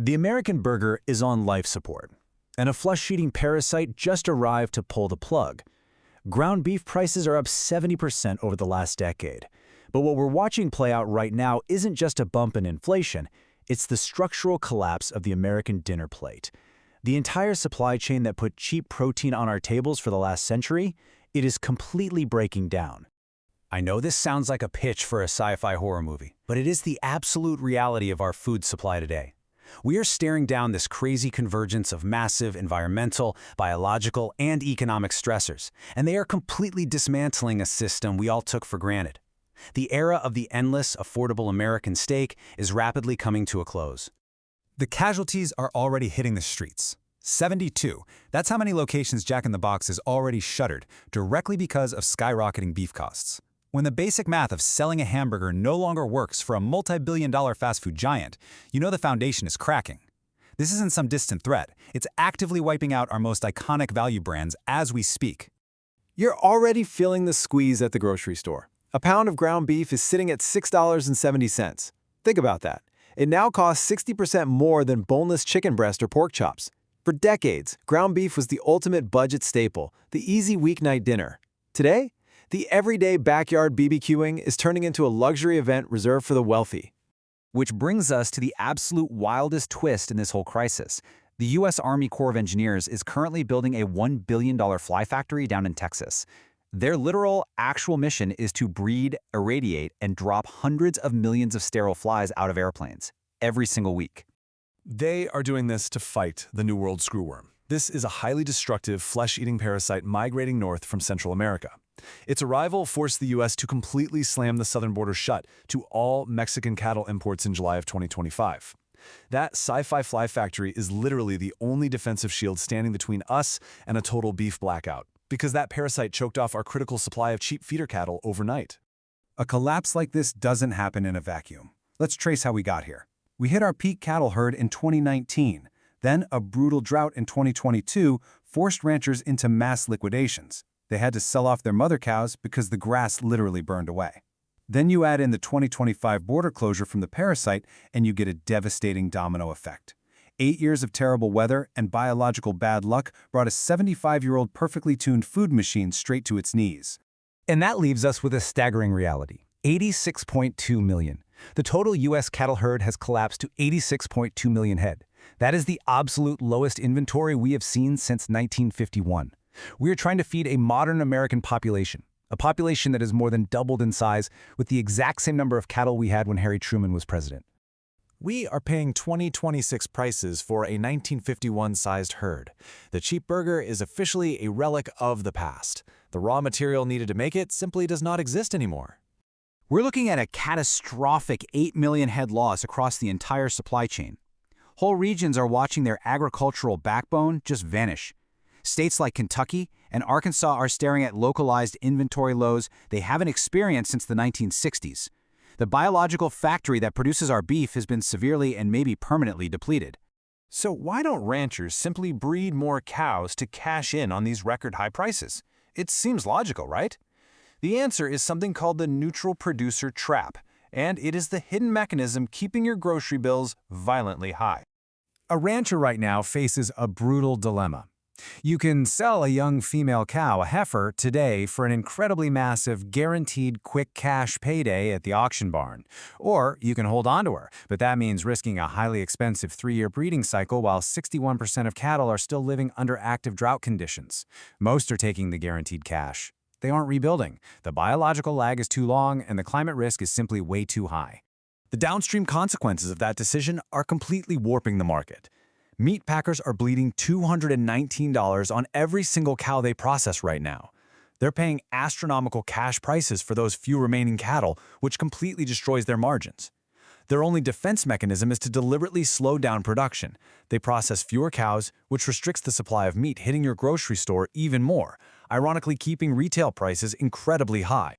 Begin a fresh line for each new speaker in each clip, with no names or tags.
The American burger is on life support, and a flesh-eating parasite just arrived to pull the plug. Ground beef prices are up 70% over the last decade. But what we're watching play out right now isn't just a bump in inflation, it's the structural collapse of the American dinner plate. The entire supply chain that put cheap protein on our tables for the last century, it is completely breaking down. I know this sounds like a pitch for a sci-fi horror movie, but it is the absolute reality of our food supply today. We are staring down this crazy convergence of massive environmental, biological, and economic stressors, and they are completely dismantling a system we all took for granted. The era of the endless, affordable American steak is rapidly coming to a close.
The casualties are already hitting the streets. 72. That's how many locations Jack in the Box has already shuttered, directly because of skyrocketing beef costs. When the basic math of selling a hamburger no longer works for a multi-billion-dollar fast food giant, you know the foundation is cracking. This isn't some distant threat. It's actively wiping out our most iconic value brands as we speak.
You're already feeling the squeeze at the grocery store. A pound of ground beef is sitting at $6.70. Think about that. It now costs 60% more than boneless chicken breast or pork chops. For decades, ground beef was the ultimate budget staple, the easy weeknight dinner. Today, the everyday backyard BBQing is turning into a luxury event reserved for the wealthy.
Which brings us to the absolute wildest twist in this whole crisis. The U.S. Army Corps of Engineers is currently building a $1 billion fly factory down in Texas. Their literal, actual mission is to breed, irradiate, and drop hundreds of millions of sterile flies out of airplanes every single week.
They are doing this to fight the New World screwworm. This is a highly destructive, flesh-eating parasite migrating north from Central America. Its arrival forced the U.S. to completely slam the southern border shut to all Mexican cattle imports in July of 2025. That sci-fi fly factory is literally the only defensive shield standing between us and a total beef blackout, because that parasite choked off our critical supply of cheap feeder cattle overnight.
A collapse like this doesn't happen in a vacuum. Let's trace how we got here. We hit our peak cattle herd in 2019. Then a brutal drought in 2022 forced ranchers into mass liquidations. They had to sell off their mother cows because the grass literally burned away. Then you add in the 2025 border closure from the parasite, and you get a devastating domino effect. 8 years of terrible weather and biological bad luck brought a 75-year-old perfectly tuned food machine straight to its knees.
And that leaves us with a staggering reality. 86.2 million. The total U.S. cattle herd has collapsed to 86.2 million head. That is the absolute lowest inventory we have seen since 1951. We are trying to feed a modern American population, a population that has more than doubled in size with the exact same number of cattle we had when Harry Truman was president.
We are paying 2026 prices for a 1951-sized herd. The cheap burger is officially a relic of the past. The raw material needed to make it simply does not exist anymore.
We're looking at a catastrophic 8 million head loss across the entire supply chain. Whole regions are watching their agricultural backbone just vanish. States like Kentucky and Arkansas are staring at localized inventory lows they haven't experienced since the 1960s. The biological factory that produces our beef has been severely and maybe permanently depleted.
So why don't ranchers simply breed more cows to cash in on these record-high prices? It seems logical, right? The answer is something called the neutral producer trap, and it is the hidden mechanism keeping your grocery bills violently high.
A rancher right now faces a brutal dilemma. You can sell a young female cow, a heifer, today for an incredibly massive, guaranteed quick cash payday at the auction barn. Or you can hold on to her, but that means risking a highly expensive 3-year breeding cycle while 61% of cattle are still living under active drought conditions. Most are taking the guaranteed cash. They aren't rebuilding. The biological lag is too long, and the climate risk is simply way too high.
The downstream consequences of that decision are completely warping the market. Meat packers are bleeding $219 on every single cow they process right now. They're paying astronomical cash prices for those few remaining cattle, which completely destroys their margins. Their only defense mechanism is to deliberately slow down production. They process fewer cows, which restricts the supply of meat hitting your grocery store even more, ironically keeping retail prices incredibly high.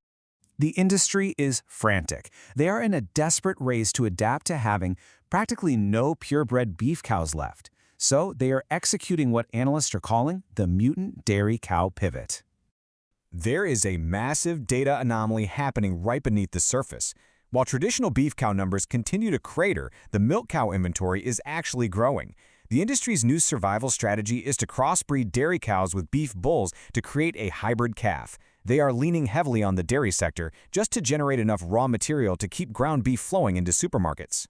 The industry is frantic. They are in a desperate race to adapt to having practically no purebred beef cows left. So they are executing what analysts are calling the mutant dairy cow pivot.
There is a massive data anomaly happening right beneath the surface. While traditional beef cow numbers continue to crater, the milk cow inventory is actually growing. The industry's new survival strategy is to crossbreed dairy cows with beef bulls to create a hybrid calf. They are leaning heavily on the dairy sector just to generate enough raw material to keep ground beef flowing into supermarkets.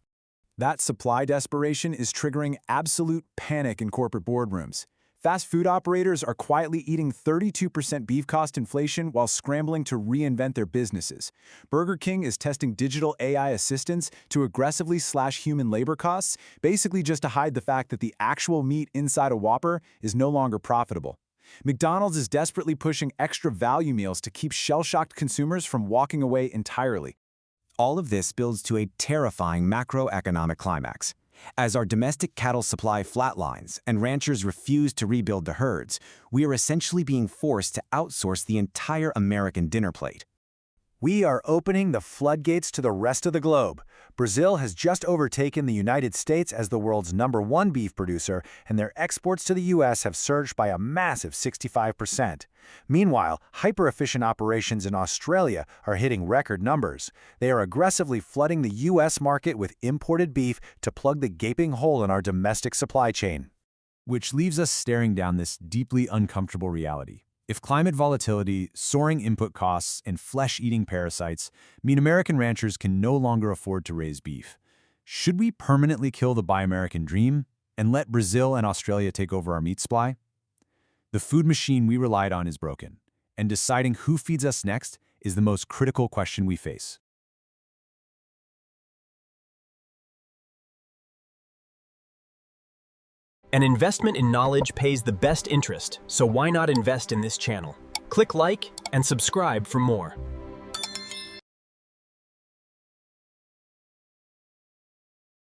That supply desperation is triggering absolute panic in corporate boardrooms. Fast food operators are quietly eating 32% beef cost inflation while scrambling to reinvent their businesses. Burger King is testing digital AI assistants to aggressively slash human labor costs, basically just to hide the fact that the actual meat inside a Whopper is no longer profitable. McDonald's is desperately pushing extra value meals to keep shell-shocked consumers from walking away entirely.
All of this builds to a terrifying macroeconomic climax. As our domestic cattle supply flatlines and ranchers refuse to rebuild the herds, we are essentially being forced to outsource the entire American dinner plate. We are opening the floodgates to the rest of the globe. Brazil has just overtaken the United States as the world's #1 beef producer, and their exports to the U.S. have surged by a massive 65%. Meanwhile, hyper-efficient operations in Australia are hitting record numbers. They are aggressively flooding the U.S. market with imported beef to plug the gaping hole in our domestic supply chain.
Which leaves us staring down this deeply uncomfortable reality. If climate volatility, soaring input costs, and flesh-eating parasites mean American ranchers can no longer afford to raise beef, should we permanently kill the Buy American dream and let Brazil and Australia take over our meat supply? The food machine we relied on is broken, and deciding who feeds us next is the most critical question we face.
An investment in knowledge pays the best interest, so why not invest in this channel? Click like and subscribe for more.